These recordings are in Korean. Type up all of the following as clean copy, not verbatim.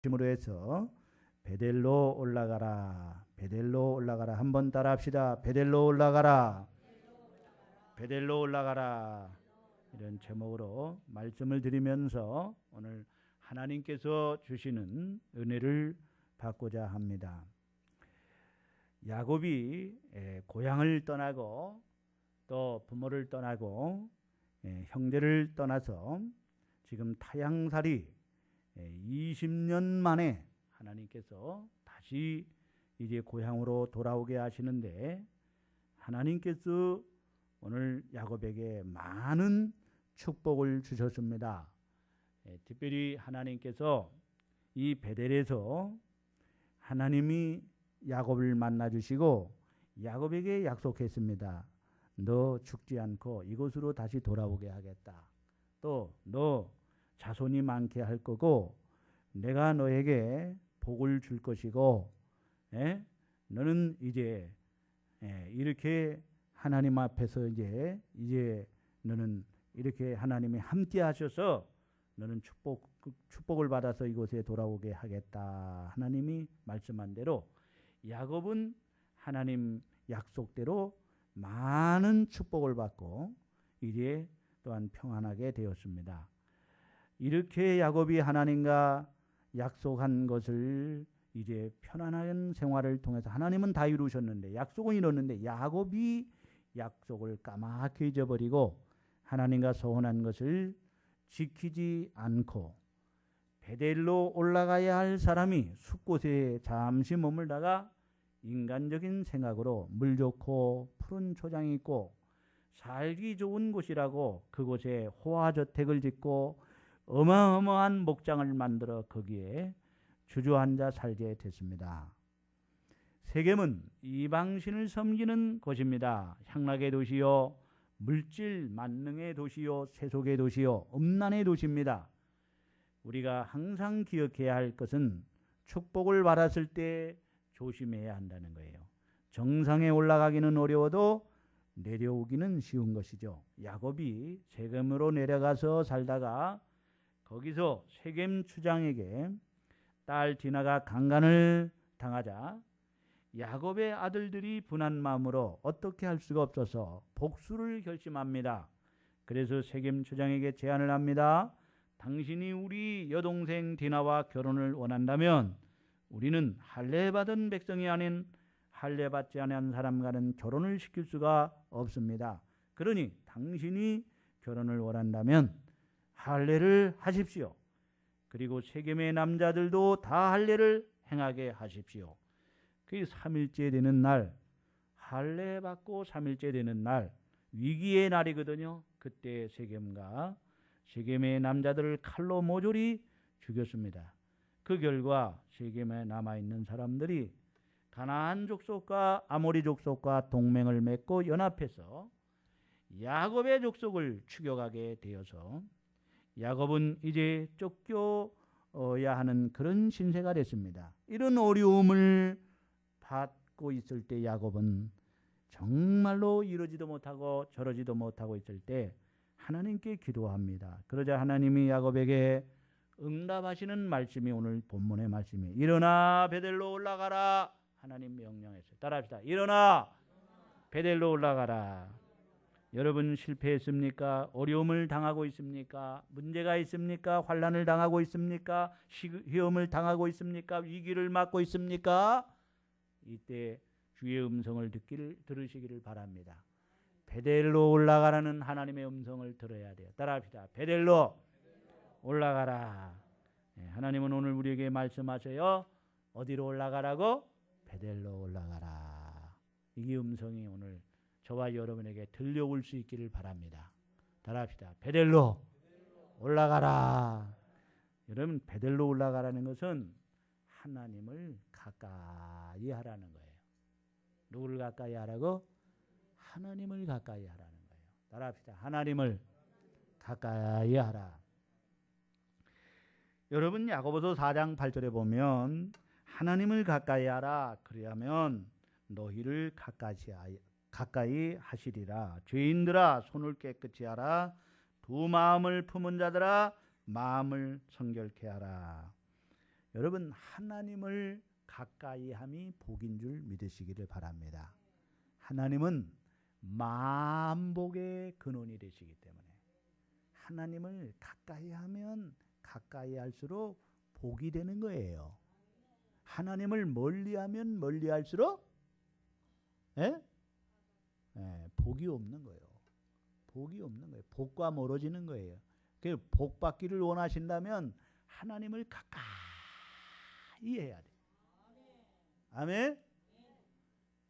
힘으로 해서 베델로 올라가라, 베델로 올라가라. 한번 따라합시다. 베델로 올라가라, 베델로 올라가라. 이런 제목으로 말씀을 드리면서 오늘 하나님께서 주시는 은혜를 받고자 합니다. 야곱이 고향을 떠나고 또 부모를 떠나고 형제를 떠나서 지금 타향살이 20년 만에 하나님께서 다시 이제 고향으로 돌아오게 하시는데, 하나님께서 오늘 야곱에게 많은 축복을 주셨습니다. 특별히 하나님께서 이 베델에서 하나님이 야곱을 만나 주시고 야곱에게 약속했습니다. 너 죽지 않고 이곳으로 다시 돌아오게 하겠다. 또 너 자손이 많게 할 거고 내가 너에게 복을 줄 것이고, 너는 이제 이렇게 하나님 앞에서 이제 너는 이렇게 하나님이 함께 하셔서 너는 축복을 받아서 이곳에 돌아오게 하겠다. 하나님이 말씀한 대로 야곱은 하나님 약속대로 많은 축복을 받고 이제 또한 평안하게 되었습니다. 이렇게 야곱이 하나님과 약속한 것을 이제 편안한 생활을 통해서 하나님은 다 이루셨는데, 약속은 이뤘는데 야곱이 약속을 까맣게 잊어버리고 하나님과 서운한 것을 지키지 않고 베델로 올라가야 할 사람이 숲곳에 잠시 머물다가 인간적인 생각으로 물 좋고 푸른 초장이 있고 살기 좋은 곳이라고 그곳에 호화저택을 짓고 어마어마한 목장을 만들어 거기에 주저앉아 살게 됐습니다. 세겜은 이방신을 섬기는 곳입니다. 향락의 도시요, 물질 만능의 도시요, 세속의 도시요, 음란의 도시입니다. 우리가 항상 기억해야 할 것은 축복을 받았을 때 조심해야 한다는 거예요. 정상에 올라가기는 어려워도 내려오기는 쉬운 것이죠. 야곱이 세겜으로 내려가서 살다가 거기서 세겜 추장에게 딸 디나가 강간을 당하자 야곱의 아들들이 분한 마음으로 어떻게 할 수가 없어서 복수를 결심합니다. 그래서 세겜 추장에게 제안을 합니다. 당신이 우리 여동생 디나와 결혼을 원한다면 우리는 할례받은 백성이 아닌 할례받지 않은 사람과는 결혼을 시킬 수가 없습니다. 그러니 당신이 결혼을 원한다면 할례를 하십시오. 그리고 세겜의 남자들도 다 할례를 행하게 하십시오. 그 3일째 되는 날, 할례 받고 3일째 되는 날, 위기의 날이거든요. 그때 세겜과 세겜의 남자들을 칼로 모조리 죽였습니다. 그 결과 세겜에 남아있는 사람들이 가나안 족속과 아모리 족속과 동맹을 맺고 연합해서 야곱의 족속을 추격하게 되어서 야곱은 이제 쫓겨야 하는 그런 신세가 됐습니다. 이런 어려움을 받고 있을 때 야곱은 정말로 이러지도 못하고 저러지도 못하고 있을 때 하나님께 기도합니다. 그러자 하나님이 야곱에게 응답하시는 말씀이 오늘 본문의 말씀이에요. 일어나 베델로 올라가라. 하나님 명령했어요. 따라합시다. 일어나 베델로 올라가라. 여러분 실패했습니까? 어려움을 당하고 있습니까? 문제가 있습니까? 환난을 당하고 있습니까? 시험을 당하고 있습니까? 위기를 맞고 있습니까? 이때 주의 음성을 들으시기를 바랍니다. 베델로 올라가라는 하나님의 음성을 들어야 돼요. 따라합시다. 베델로 올라가라. 하나님은 오늘 우리에게 말씀하세요. 어디로 올라가라고? 베델로 올라가라. 이 음성이 오늘 저와 여러분에게 들려올 수 있기를 바랍니다. 따라합시다. 베델로 올라가라. 여러분, 베델로 올라가라는 것은 하나님을 가까이 하라는 거예요. 누구를 가까이 하라고? 하나님을 가까이 하라는 거예요. 따라합시다. 하나님을 가까이 하라. 여러분, 야고보서 4장 8절에 보면 하나님을 가까이 하라. 그리하면 너희를 가까이 하시리라. 죄인들아 손을 깨끗이 하라. 두 마음을 품은 자들아 마음을 성결케 하라. 여러분 하나님을 가까이함이 복인 줄 믿으시기를 바랍니다. 하나님은 만복의 근원이 되시기 때문에 하나님을 가까이하면 가까이할수록 복이 되는 거예요. 하나님을 멀리하면 멀리할수록 복이 없는 거예요. 복이 없는 거예요. 복과 멀어지는 거예요. 복 받기를 원하신다면 하나님을 가까이 해야 돼요. 아멘.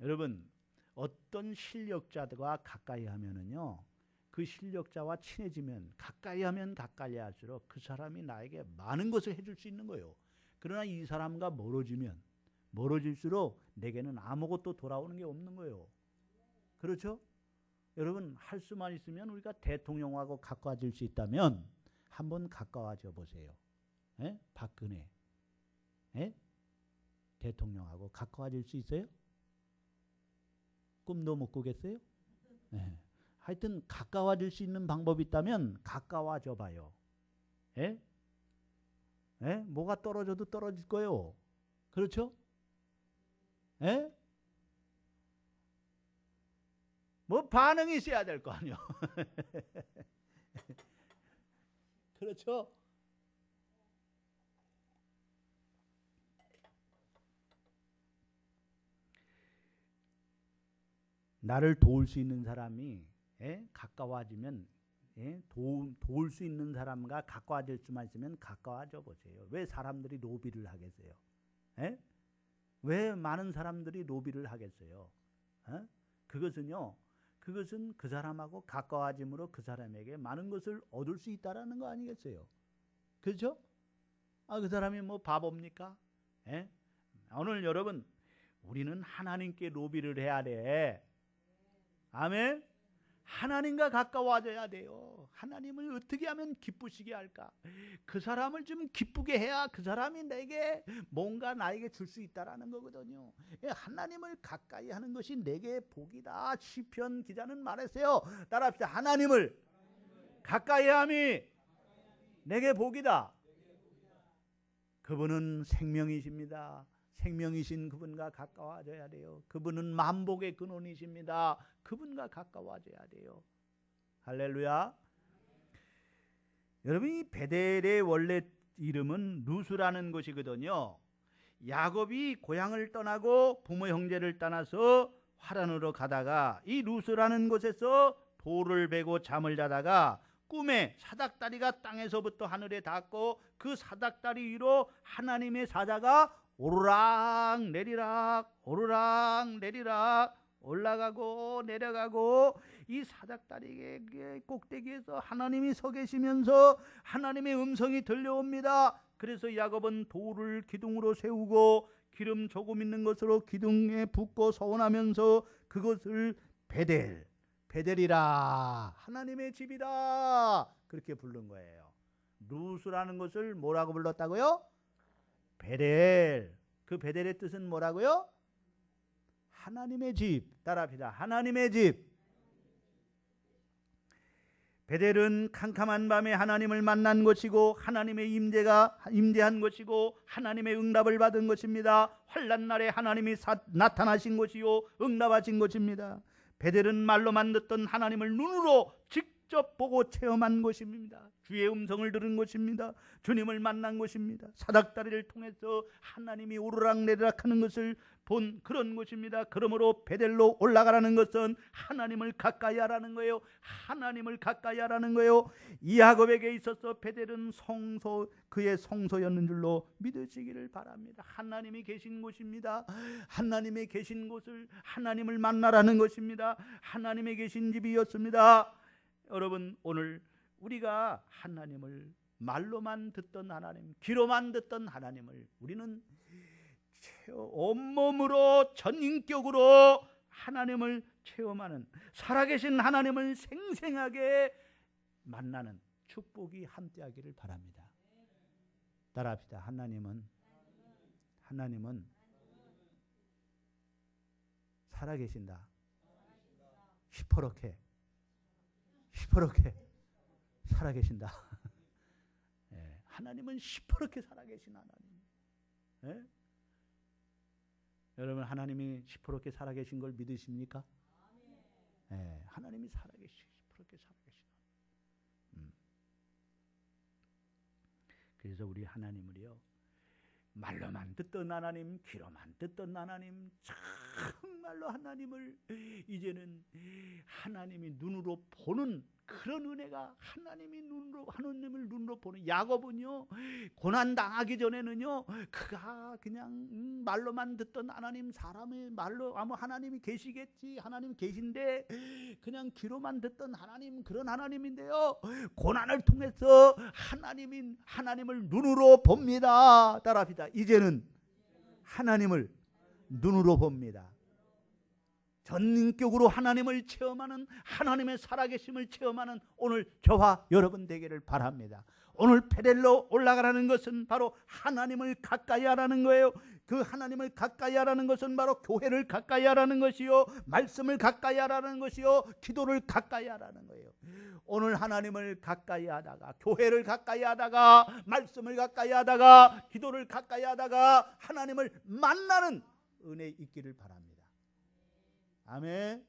여러분 어떤 실력자들과 가까이 하면은요, 그 실력자와 친해지면 가까이 하면 가까이 할수록 그 사람이 나에게 많은 것을 해줄 수 있는 거예요. 그러나 이 사람과 멀어지면 멀어질수록 내게는 아무것도 돌아오는 게 없는 거예요. 그렇죠? 여러분 할 수만 있으면 우리가 대통령하고 가까워질 수 있다면 한번 가까워져 보세요. 박근혜 대통령하고 가까워질 수 있어요? 꿈도 못 꾸겠어요? 하여튼 가까워질 수 있는 방법이 있다면 가까워져 봐요. 뭐가 떨어져도 떨어질 거예요. 그렇죠? 뭐 반응이 있어야 될 거 아니에요. 그렇죠? 나를 도울 수 있는 사람이 가까워지면 도울 수 있는 사람과 가까워질 수만 있으면 가까워져 보세요. 왜 사람들이 노비를 하겠어요? 왜 많은 사람들이 노비를 하겠어요? 그것은 그 사람하고 가까워짐으로 그 사람에게 많은 것을 얻을 수 있다라는 거 아니겠어요? 그렇죠? 그 사람이 뭐 바보입니까? 오늘 여러분 우리는 하나님께 노비를 해야 돼. 아멘. 하나님과 가까워져야 돼요. 하나님을 어떻게 하면 기쁘시게 할까? 그 사람을 좀 기쁘게 해야 그 사람이 내게 뭔가 나에게 줄 수 있다라는 거거든요. 하나님을 가까이 하는 것이 내게 복이다. 시편 기자는 말했어요. 따라합시다. 하나님을 가까이 함이 내게 복이다. 그분은 생명이십니다. 생명이신 그분과 가까워져야 돼요. 그분은 만복의 근원이십니다. 그분과 가까워져야 돼요. 할렐루야. 여러분 이 베델의 원래 이름은 루스라는 것이거든요. 야곱이 고향을 떠나고 부모 형제를 떠나서 화란으로 가다가 이 루스라는 곳에서 돌을 베고 잠을 자다가 꿈에 사닥다리가 땅에서부터 하늘에 닿고 그 사닥다리 위로 하나님의 사자가 오르락 내리락 오르락 내리락 올라가고 내려가고 이 사닥다리의 꼭대기에서 하나님이 서 계시면서 하나님의 음성이 들려옵니다. 그래서 야곱은 돌을 기둥으로 세우고 기름 조금 있는 것으로 기둥에 붓고 서원하면서 그것을 베델이라 하나님의 집이다 그렇게 부른 거예요. 루스라는 것을 뭐라고 불렀다고요? 베델. 그 베델의 뜻은 뭐라고요? 하나님의 집. 따라합시다. 하나님의 집. 베델은 캄캄한 밤에 하나님을 만난 것이고 하나님의 임재한 것이고 하나님의 응답을 받은 것입니다. 환난 날에 하나님이 나타나신 것이요 응답하신 것입니다. 베델은 말로만 듣던 하나님을 눈으로 직접 보고 체험한 것입니다. 주의 음성을 들은 것입니다. 주님을 만난 것입니다. 사닥다리를 통해서 하나님이 오르락내리락 하는 것을 본 그런 것입니다. 그러므로 베델로 올라가라는 것은 하나님을 가까이 하라는 거예요. 하나님을 가까이 하라는 거예요. 야곱에게 있어서 베델은 그의 성소였는 줄로 믿으시기를 바랍니다. 하나님이 계신 곳입니다. 하나님이 계신 곳을 하나님을 만나라는 것입니다. 하나님이 계신 집이었습니다. 여러분 오늘 우리가 하나님을 말로만 듣던 하나님, 귀로만 듣던 하나님을 우리는 온몸으로 전인격으로 하나님을 체험하는 살아계신 하나님을 생생하게 만나는 축복이 함께하기를 바랍니다. 따라합시다. 하나님은 살아계신다. 시퍼렇게 살아계신다. 하나님은 시퍼렇게 살아계신 하나님. 예? 여러분 하나님이 시퍼렇게 살아계신 걸 믿으십니까? 예, 하나님이 시퍼렇게 살아계시는. 그래서 우리 하나님을요, 말로만 듣던 하나님, 귀로만 듣던 하나님, 정말로 하나님을 이제는 하나님이 눈으로 보는 그런 은혜가, 하나님을 눈으로 보는. 야곱은요, 고난 당하기 전에는요, 그가 그냥 말로만 듣던 하나님, 사람의 말로 아무 하나님이 계시겠지, 하나님 계신데 그냥 귀로만 듣던 하나님, 그런 하나님인데요, 고난을 통해서 하나님을 눈으로 봅니다. 따라합시다. 이제는 하나님을 눈으로 봅니다. 전인격으로 하나님을 체험하는, 하나님의 살아계심을 체험하는 오늘 저와 여러분 되기를 바랍니다. 오늘 베델로 올라가라는 것은 바로 하나님을 가까이 하라는 거예요. 그 하나님을 가까이 하라는 것은 바로 교회를 가까이 하라는 것이요, 말씀을 가까이 하라는 것이요, 기도를 가까이 하라는 거예요. 오늘 하나님을 가까이 하다가, 교회를 가까이 하다가, 말씀을 가까이 하다가, 기도를 가까이 하다가 하나님을 만나는 은혜 있기를 바랍니다. 아멘.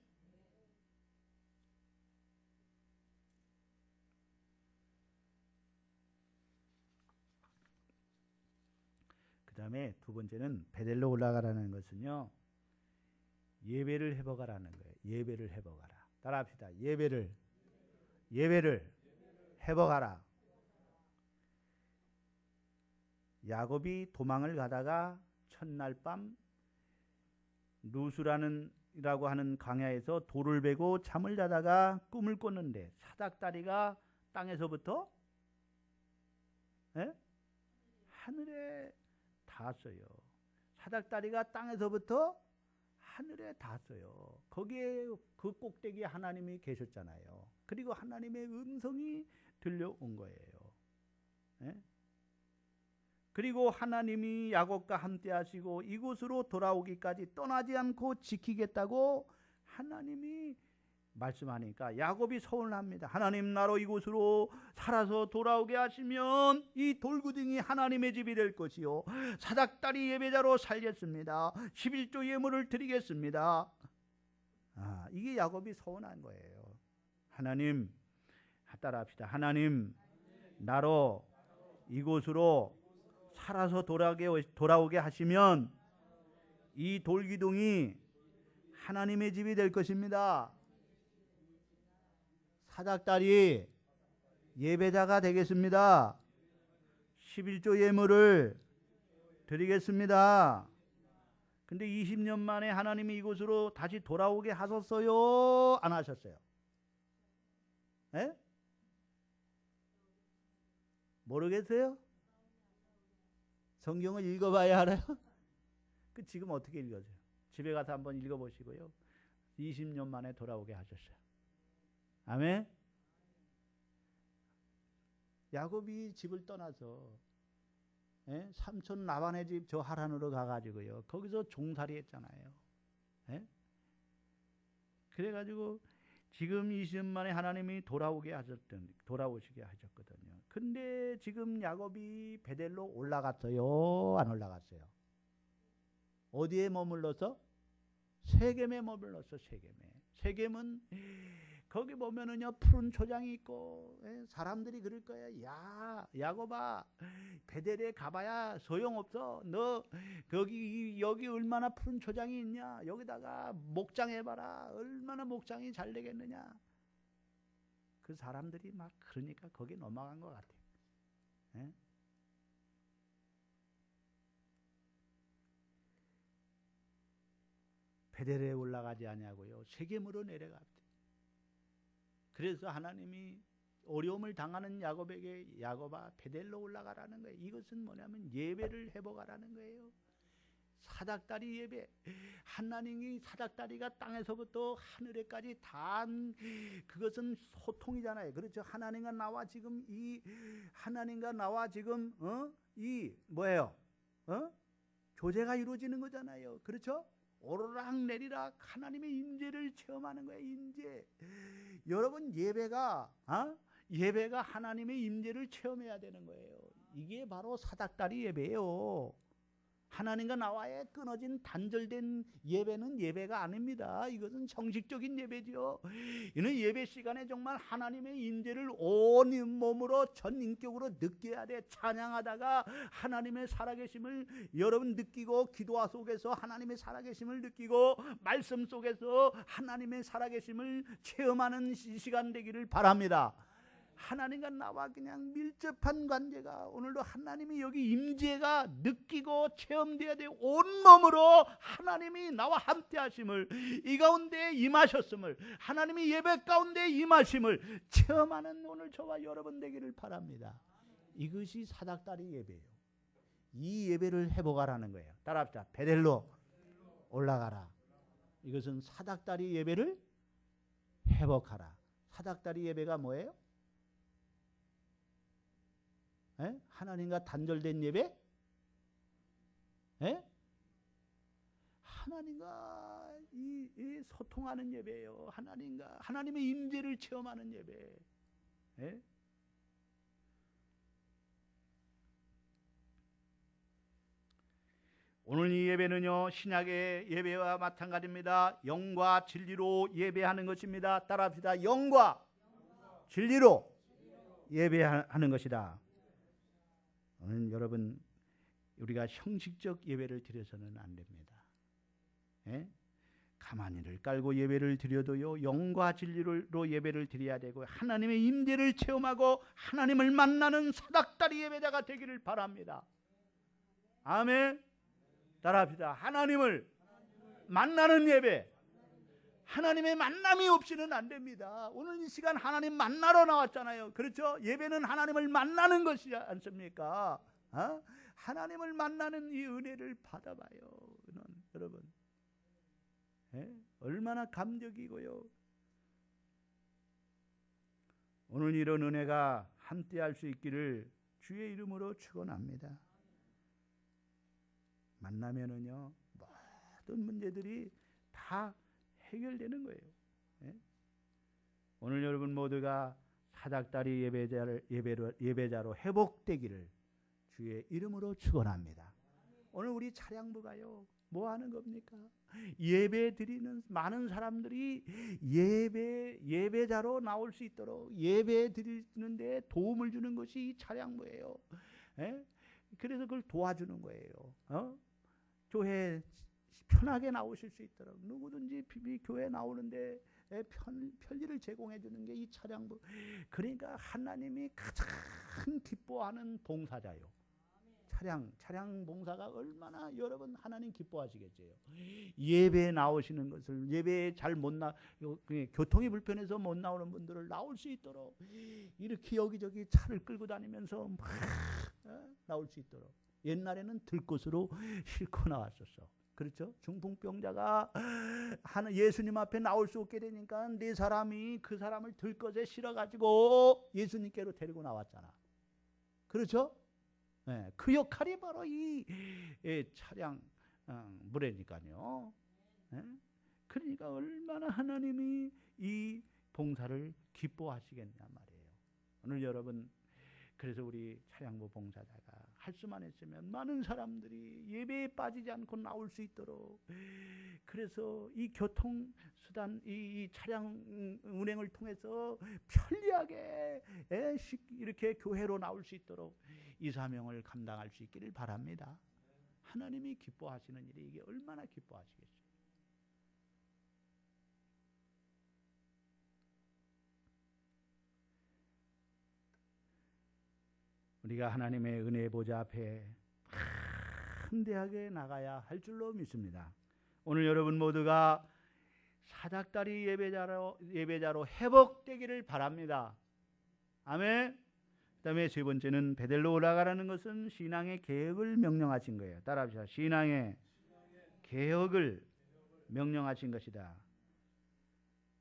그 다음에 두 번째는 베델로 올라가라는 것은요, 예배를 해보가라는 거예요. 예배를 해보가라. 따라합시다. 예배를 해보가라. 야곱이 도망을 가다가 첫날 밤 누수라고 하는 강야에서 돌을 베고 잠을 자다가 꿈을 꿨는데 사닥다리가 땅에서부터 하늘에 닿았어요. 사닥다리가 땅에서부터 하늘에 닿았어요. 거기에 그 꼭대기에 하나님이 계셨잖아요. 그리고 하나님의 음성이 들려온 거예요. 그리고 하나님이 야곱과 함께 하시고 이곳으로 돌아오기까지 떠나지 않고 지키겠다고 하나님이 말씀하니까 야곱이 서운합니다. 하나님, 나로 이곳으로 살아서 돌아오게 하시면 이 돌구덩이 하나님의 집이 될 것이요, 사닥다리 예배자로 살겠습니다. 11조 예물을 드리겠습니다. 이게 야곱이 서운한 거예요. 하나님, 따라합시다. 하나님, 나로 이곳으로 살아서 돌아오게 하시면 이 돌기둥이 하나님의 집이 될 것입니다. 사닥다리 예배자가 되겠습니다. 11조 예물을 드리겠습니다. 근데 20년 만에 하나님이 이곳으로 다시 돌아오게 하셨어요? 안 하셨어요? 모르겠어요? 성경을 읽어봐야 알아요? 지금 어떻게 읽어줘요? 집에 가서 한번 읽어보시고요. 20년 만에 돌아오게 하셨어요. 아멘? 야곱이 집을 떠나서 삼촌 라반의 집 저 하란으로 가가지고요, 거기서 종살이 했잖아요. 그래가지고 지금 20년 만에 하나님이 돌아오시게 하셨거든요. 근데 지금 야곱이 베델로 올라갔어요? 안 올라갔어요? 어디에 머물러서? 세겜에 머물러서. 세겜은 거기 보면은요, 푸른 초장이 있고, 사람들이 그럴 거예요. 야, 야곱아, 베델에 가봐야 소용없어. 너 여기 얼마나 푸른 초장이 있냐? 여기다가 목장해봐라. 얼마나 목장이 잘 되겠느냐? 그 사람들이 막 그러니까 거기 넘어간 것 같아요. 베델에 올라가지 아니하고요, 세겜으로 내려갔대. 그래서 하나님이 어려움을 당하는 야곱에게, 야곱아, 베델로 올라가라는 거예요. 이것은 뭐냐면 예배를 해보가라는 거예요. 사닥다리 예배. 하나님이 사닥다리가 땅에서부터 하늘에까지 닿은 그것은 소통이잖아요. 그렇죠? 하나님과 나와 지금 이 뭐예요? 교제가 이루어지는 거잖아요. 그렇죠? 오르락 내리락 하나님의 임재를 체험하는 거예요. 임재. 여러분, 예배가 하나님의 임재를 체험해야 되는 거예요. 이게 바로 사닥다리 예배예요. 하나님과 나와의 끊어진 단절된 예배는 예배가 아닙니다. 이것은 형식적인 예배죠. 이는 예배 시간에 정말 하나님의 임재를 온 몸으로 전 인격으로 느껴야 돼. 찬양하다가 하나님의 살아계심을 여러분 느끼고, 기도와 속에서 하나님의 살아계심을 느끼고, 말씀 속에서 하나님의 살아계심을 체험하는 시간 되기를 바랍니다. 하나님과 나와 그냥 밀접한 관계가, 오늘도 하나님이 여기 임재가 느끼고 체험돼야 돼요. 온몸으로 하나님이 나와 함께 하심을, 이 가운데 임하셨음을, 하나님이 예배 가운데 임하심을 체험하는 오늘 저와 여러분 되기를 바랍니다. 이것이 사닥다리 예배예요. 이 예배를 회복하라는 거예요. 따라합시다. 베델로 올라가라. 이것은 사닥다리 예배를 회복하라. 사닥다리 예배가 뭐예요? 에? 하나님과 단절된 예배? 에? 하나님과 이 소통하는 예배예요. 하나님과 하나님의 임재를 체험하는 예배. 에? 오늘 이 예배는요, 신약의 예배와 마찬가지입니다. 영과 진리로 예배하는 것입니다. 따라합시다. 영과 진리로 예배하는 것이다. 오늘 여러분, 우리가 형식적 예배를 드려서는 안 됩니다. 예? 가만히를 깔고 예배를 드려도요, 영과 진리로 예배를 드려야 되고, 하나님의 임재를 체험하고 하나님을 만나는 사닥다리 예배자가 되기를 바랍니다. 아멘. 따라합시다. 하나님을 만나는 예배. 하나님의 만남이 없이는 안 됩니다. 오늘 이 시간 하나님 만나러 나왔잖아요. 그렇죠? 예배는 하나님을 만나는 것이지 않습니까? 어? 하나님을 만나는 이 은혜를 받아봐요. 여러분, 예? 얼마나 감격이고요. 오늘 이런 은혜가 함께할 수 있기를 주의 이름으로 축원합니다. 만나면은요, 모든 문제들이 다 해결되는 거예요. 예? 오늘 여러분 모두가 사닥다리 예배자로 회복되기를 주의 이름으로 축원합니다. 오늘 우리 차량부가요, 뭐 하는 겁니까? 예배 드리는 많은 사람들이 예배자로 나올 수 있도록 예배 드리는데 도움을 주는 것이 이 차량부예요. 예? 그래서 그걸 도와주는 거예요. 교회 편하게 나오실 수 있도록 누구든지 교회 나오는데 편리를 제공해 주는 게 이 차량부. 그러니까 하나님이 가장 기뻐하는 봉사자요. 차량 봉사가 얼마나 여러분 하나님 기뻐하시겠어요. 예배에 나오시는 것을, 예배에 잘 못 교통이 불편해서 못 나오는 분들을 나올 수 있도록 이렇게 여기저기 차를 끌고 다니면서 막 나올 수 있도록. 옛날에는 들것으로 싣고 나왔었어. 그렇죠? 중풍병자가 예수님 앞에 나올 수 없게 되니까 네 사람이 그 사람을 들것에 실어가지고 예수님께로 데리고 나왔잖아. 그렇죠? 네, 그 역할이 바로 이 차량 무례니까요. 네? 그러니까 얼마나 하나님이 이 봉사를 기뻐하시겠냐 말이에요. 오늘 여러분, 그래서 우리 차량부 봉사자가 할 수만 있으면 많은 사람들이 예배에 빠지지 않고 나올 수 있도록, 그래서 이 교통수단, 이 차량 운행을 통해서 편리하게 이렇게 교회로 나올 수 있도록 이 사명을 감당할 수 있기를 바랍니다. 하나님이 기뻐하시는 일이 이게 얼마나 기뻐하시겠어요. 우리가 하나님의 은혜 보좌 앞에 담대하게 나가야 할 줄로 믿습니다. 오늘 여러분 모두가 사닥다리 예배자로 회복되기를 바랍니다. 아멘. 그 다음에 세 번째는 베델로 올라가라는 것은 신앙의 개혁을 명령하신 거예요. 따라합시다. 신앙의 개혁을 명령하신 것이다.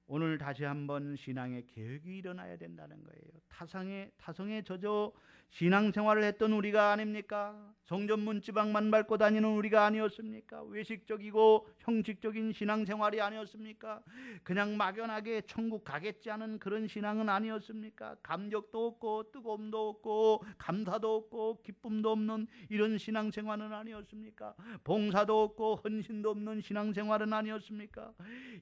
오늘 다시 한번 신앙의 개혁이 일어나야 된다는 거예요. 타성에 젖어 신앙생활을 했던 우리가 아닙니까? 성전 문지방만 밟고 다니는 우리가 아니었습니까? 외식적이고 형식적인 신앙생활이 아니었습니까? 그냥 막연하게 천국 가겠지 하는 그런 신앙은 아니었습니까? 감격도 없고 뜨거움도 없고 감사도 없고 기쁨도 없는 이런 신앙생활은 아니었습니까? 봉사도 없고 헌신도 없는 신앙생활은 아니었습니까?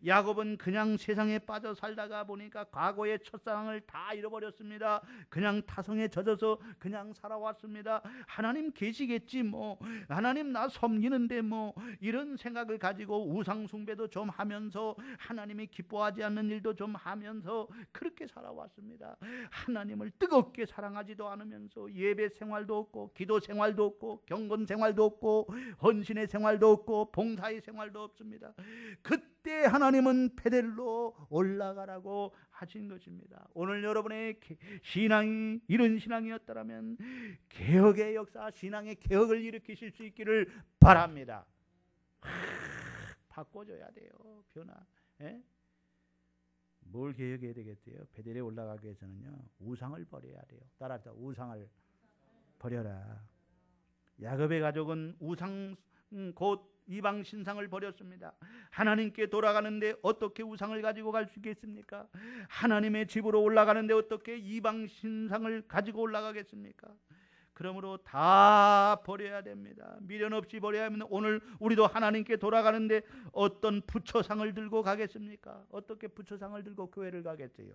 야곱은 그냥 세상에 빠져 살다가 보니까 과거의 첫사랑을 다 잃어버렸습니다. 그냥 타성에 젖어서 그냥 살아왔습니다. 하나님 계시겠지 뭐, 하나님 나 섬기는데 뭐, 이런 생각을 가지고 우상 숭배도 좀 하면서 하나님이 기뻐하지 않는 일도 좀 하면서 그렇게 살아왔습니다. 하나님을 뜨겁게 사랑하지도 않으면서 예배 생활도 없고 기도 생활도 없고 경건 생활도 없고 헌신의 생활도 없고 봉사의 생활도 없습니다. 그때 하나님은 베델로 올라가라고 하신 것입니다. 오늘 여러분의 신앙이 이런 신앙이었다면 개혁의 역사, 신앙의 개혁을 일으키실 수 있기를 바랍니다. 바꿔줘야 돼요. 변화. 예? 뭘 개혁해야 되겠어요? 베델에 올라가기 위해서는요, 우상을 버려야 돼요. 따라합시다. 우상을 버려라. 야곱의 가족은 우상 곧 이방 신상을 버렸습니다. 하나님께 돌아가는데 어떻게 우상을 가지고 갈 수 있겠습니까? 하나님의 집으로 올라가는데 어떻게 이방 신상을 가지고 올라가겠습니까? 그러므로 다 버려야 됩니다. 미련 없이 버려야 합니다. 오늘 우리도 하나님께 돌아가는데 어떤 부처상을 들고 가겠습니까? 어떻게 부처상을 들고 교회를 가겠어요?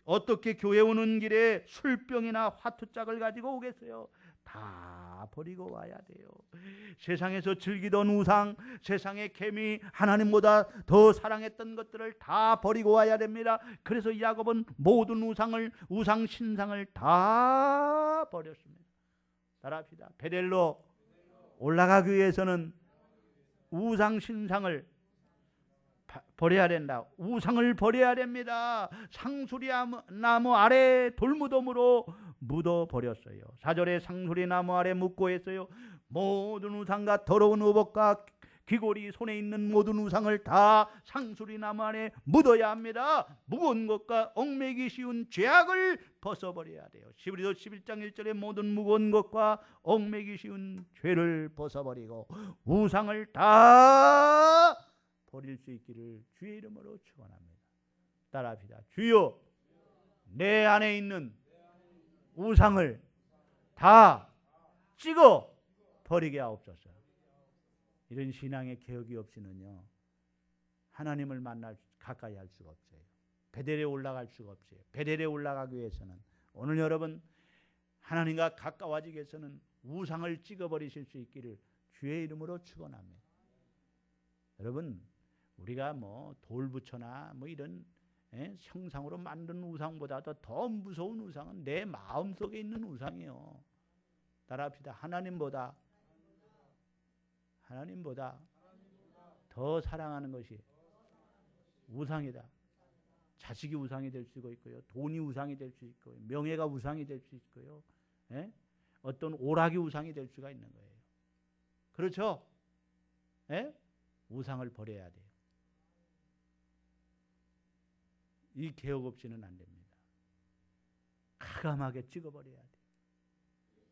어떻게 교회 오는 길에 술병이나 화투짝을 가지고 오겠어요? 다 버리고 와야 돼요. 세상에서 즐기던 우상, 세상의 개미, 하나님보다 더 사랑했던 것들을 다 버리고 와야 됩니다. 그래서 야곱은 모든 우상을, 우상 신상을 다 버렸습니다. 따라합시다. 베델로 올라가기 위해서는 우상 신상을 버려야 된다. 우상을 버려야 됩니다. 상수리 나무 아래 돌무덤으로 묻어 버렸어요. 4절에 상수리 나무 아래 묻고 했어요. 모든 우상과 더러운 의복과 귀골이 손에 있는 모든 우상을 다 상수리 나무 아래 묻어야 합니다. 무거운 것과 얽매기 쉬운 죄악을 벗어버려야 돼요. 히브리서 11장 1절에 모든 무거운 것과 얽매기 쉬운 죄를 벗어버리고 우상을 다 버릴 수 있기를 주의 이름으로 축원합니다. 따라합시다. 주여, 내 안에 있는 우상을 다 찍어 버리게 하옵소서. 이런 신앙의 개혁이 없이는요, 하나님을 가까이 할 수가 없어요. 베델에 올라갈 수가 없어요. 베델에 올라가기 위해서는, 오늘 여러분 하나님과 가까워지기 위해서는 우상을 찍어버리실 수 있기를 주의 이름으로 축원합니다. 여러분, 우리가 뭐 돌부처나 뭐 이런 형상으로 만든 우상보다도 더 무서운 우상은 내 마음속에 있는 우상이에요. 따라합시다. 하나님보다 더 사랑하는 것이 우상이다. 자식이 우상이 될 수가 있고요. 돈이 우상이 될 수 있고요. 명예가 우상이 될 수 있고요. 어떤 오락이 우상이 될 수가 있는 거예요. 그렇죠? 우상을 버려야 돼요. 이 개혁 없이는 안 됩니다. 가감하게 찍어버려야 돼요.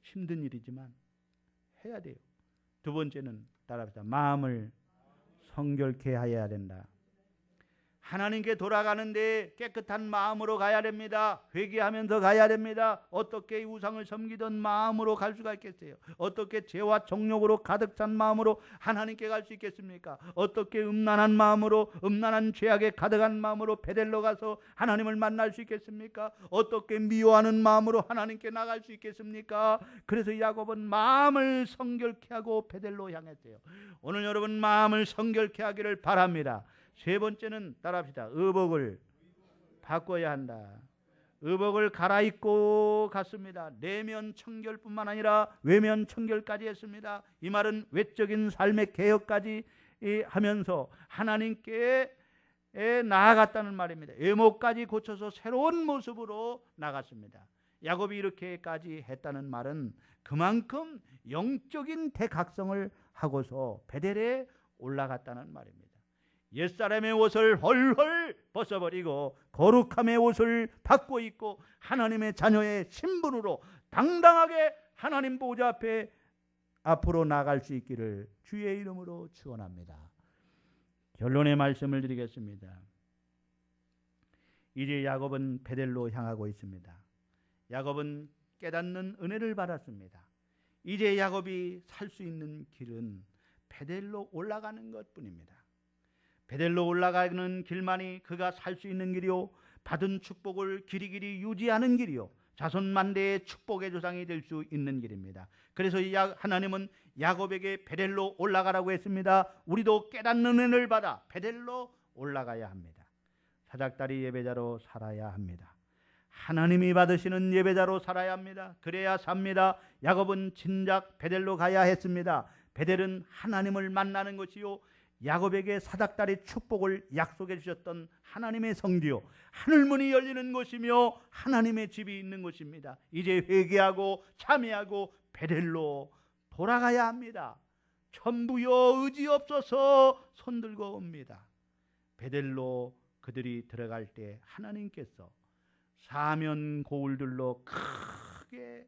힘든 일이지만 해야 돼요. 두 번째는 따라합시다. 마음을 성결케 하여야 된다. 하나님께 돌아가는데 깨끗한 마음으로 가야 됩니다. 회개하면서 가야 됩니다. 어떻게 우상을 섬기던 마음으로 갈 수가 있겠어요? 어떻게 죄와 정욕으로 가득 찬 마음으로 하나님께 갈 수 있겠습니까? 어떻게 음란한 마음으로, 음란한 죄악에 가득한 마음으로 베델로 가서 하나님을 만날 수 있겠습니까? 어떻게 미워하는 마음으로 하나님께 나갈 수 있겠습니까? 그래서 야곱은 마음을 성결케 하고 베델로 향했어요. 오늘 여러분 마음을 성결케 하기를 바랍니다. 세 번째는 따라합시다. 의복을 바꿔야 한다. 의복을 갈아입고 갔습니다. 내면 청결뿐만 아니라 외면 청결까지 했습니다. 이 말은 외적인 삶의 개혁까지 하면서 하나님께 나아갔다는 말입니다. 외모까지 고쳐서 새로운 모습으로 나갔습니다. 야곱이 이렇게까지 했다는 말은 그만큼 영적인 대각성을 하고서 베델에 올라갔다는 말입니다. 옛사람의 옷을 헐헐 벗어버리고 거룩함의 옷을 받고 입고 하나님의 자녀의 신분으로 당당하게 하나님 보좌 앞에 앞으로 나갈 수 있기를 주의 이름으로 축원합니다. 결론의 말씀을 드리겠습니다. 이제 야곱은 베델로 향하고 있습니다. 야곱은 깨닫는 은혜를 받았습니다. 이제 야곱이 살 수 있는 길은 베델로 올라가는 것뿐입니다. 베델로 올라가는 길만이 그가 살 수 있는 길이요, 받은 축복을 길이길이 유지하는 길이요, 자손 만대의 축복의 조상이 될 수 있는 길입니다. 그래서 하나님은 야곱에게 베델로 올라가라고 했습니다. 우리도 깨닫는 은혜를 받아 베델로 올라가야 합니다. 사닥다리 예배자로 살아야 합니다. 하나님이 받으시는 예배자로 살아야 합니다. 그래야 삽니다. 야곱은 진작 베델로 가야 했습니다. 베델은 하나님을 만나는 것이요, 야곱에게 사닥다리 축복을 약속해 주셨던 하나님의 성지요, 하늘문이 열리는 곳이며 하나님의 집이 있는 곳입니다. 이제 회개하고 참회하고 베델로 돌아가야 합니다. 천부여 의지 없어서 손들고 옵니다. 베델로 그들이 들어갈 때 하나님께서 사면 고울들로 크게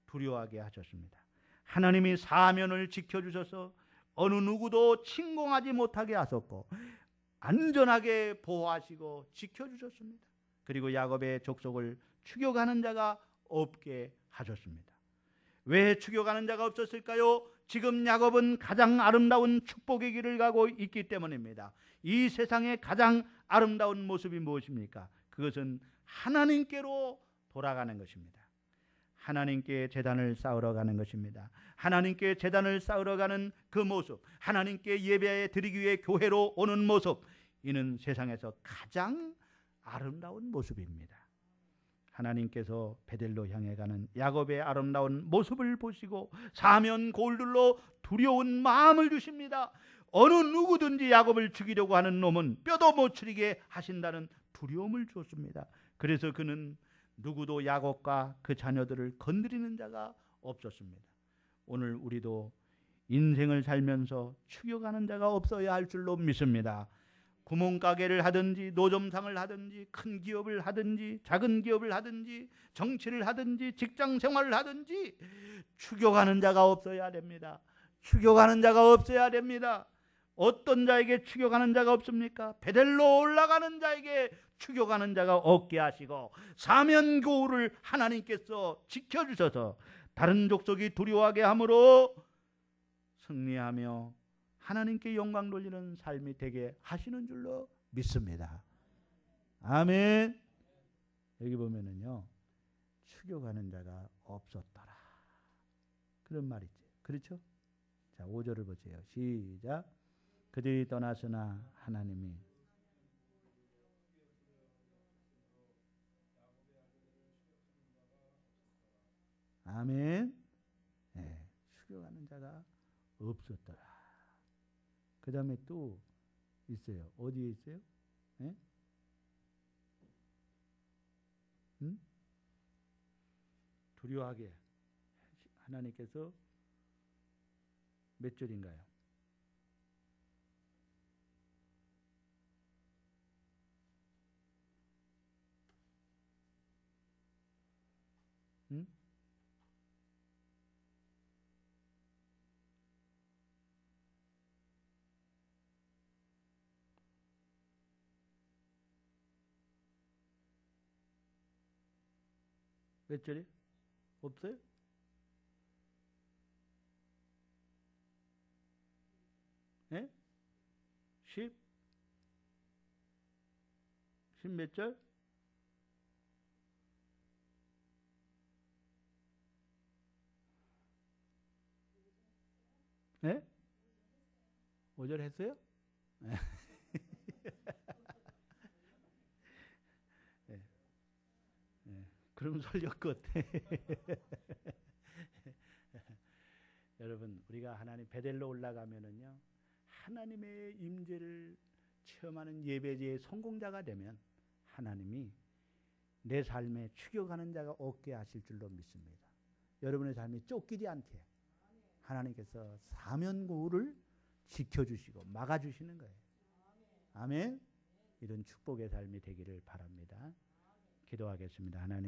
두려워하게 하셨습니다. 하나님이 사면을 지켜주셔서 어느 누구도 침공하지 못하게 하셨고 안전하게 보호하시고 지켜주셨습니다. 그리고 야곱의 족속을 추격하는 자가 없게 하셨습니다. 왜 추격하는 자가 없었을까요? 지금 야곱은 가장 아름다운 축복의 길을 가고 있기 때문입니다. 이 세상의 가장 아름다운 모습이 무엇입니까? 그것은 하나님께로 돌아가는 것입니다. 하나님께 제단을 쌓으러 가는 것입니다. 하나님께 제단을 쌓으러 가는 그 모습, 하나님께 예배 드리기 위해 교회로 오는 모습, 이는 세상에서 가장 아름다운 모습입니다. 하나님께서 베델로 향해 가는 야곱의 아름다운 모습을 보시고 사면 고울들로 두려운 마음을 주십니다. 어느 누구든지 야곱을 죽이려고 하는 놈은 뼈도 못 추리게 하신다는 두려움을 줬습니다. 그래서 그는 누구도 야곱과 그 자녀들을 건드리는 자가 없었습니다. 오늘 우리도 인생을 살면서 추격하는 자가 없어야 할 줄로 믿습니다. 구멍가게를 하든지 노점상을 하든지 큰 기업을 하든지 작은 기업을 하든지 정치를 하든지 직장생활을 하든지 추격하는 자가 없어야 됩니다. 추격하는 자가 없어야 됩니다. 어떤 자에게 추격하는 자가 없습니까? 베델로 올라가는 자에게 추격하는 자가 없게 하시고 사면고울을 하나님께서 지켜주셔서 다른 족속이 두려워하게 함으로 승리하며 하나님께 영광 돌리는 삶이 되게 하시는 줄로 믿습니다. 아멘. 여기 보면은요, 추격하는 자가 없었더라, 그런 말이지. 그렇죠? 자, 5절을 보세요. 시작. 그들이 떠났으나 하나님이 아멘. 네, 추격하는 자가 없었더라. 그 다음에 또 있어요. 어디에 있어요? 네? 두려워하게 하나님께서 몇 절인가요? 몇 절이? 없어요? 예? 10? 10 몇 절? 예? 5절 했어요? 예. 예. 그럼 설교 끝. 여러분, 우리가 하나님 베델로 올라가면은요, 하나님의 임재를 체험하는 예배제의 성공자가 되면 하나님이 내 삶에 추격하는 자가 없게 하실 줄로 믿습니다. 여러분의 삶이 쫓기지 않게 하나님께서 사면고울을 지켜주시고 막아주시는 거예요. 아멘. 이런 축복의 삶이 되기를 바랍니다. 기도하겠습니다. 하나님.